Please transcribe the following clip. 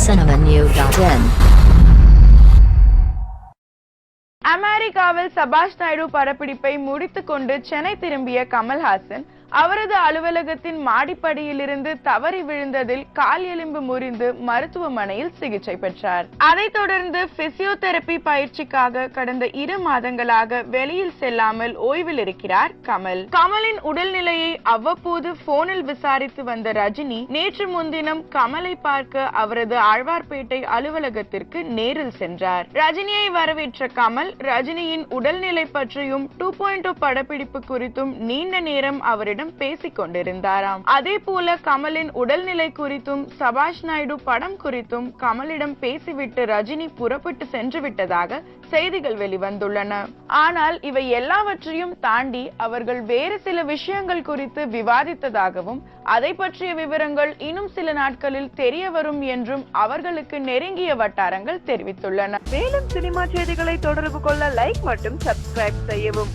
cinemanew.in. அமெரிக்காவில் சபாஷ் நாயுடு படப்பிடிப்பை முடித்துக்கொண்டு சென்னை திரும்பிய கமல்ஹாசன் அவரது அலுவலகத்தின் மாடிப்படியிலிருந்து தவறி விழுந்ததில் கால் எலும்பு முறிந்து மருத்துவமனையில் சிகிச்சை பெற்றார். அதைத் தொடர்ந்து பிசியோதெரபி பயிற்சிக்காக கடந்த 2 மாதங்களாக வெளியில் செல்லாமல் ஓய்வில் இருக்கிறார் கமல். கமலின் உடல்நிலையை அவ்வப்போது போனில் விசாரித்து வந்த ரஜினி நேற்று முன்தினம் கமலை பார்க்க அவரது ஆழ்வார்பேட்டை அலுவலகத்திற்கு நேரில் சென்றார். ரஜினியை வரவேற்ற கமல் ரஜினியின் உடல்நிலை பற்றியும் 2.0 படப்பிடிப்பு குறித்தும் நீண்ட நேரம் அவரிடம் பேசிக் கொண்டிருந்தாராம். அதே போல கமலின் உடல்நிலை குறித்தும் சபாஷ் நாயுடு படம் குறித்தும் கமலிடம் பேசிவிட்டு ரஜினி புறப்பட்டு சென்று விட்டதாக செய்திகள் வெளிவந்துள்ளன. ஆனால் இவை எல்லாவற்றையும் தாண்டி அவர்கள் வேறு சில விஷயங்கள் குறித்து விவாதித்ததாகவும் அதை பற்றிய விவரங்கள் இன்னும் சில நாட்களில் தெரிய வரும் என்றும் அவர்களுக்கு நெருங்கிய வட்டாரங்கள் தெரிவித்துள்ளன. மேலும் சினிமா செய்திகளை தொடர்பு கொள்ள லைக் மற்றும் சப்ஸ்கிரைப் செய்யவும்.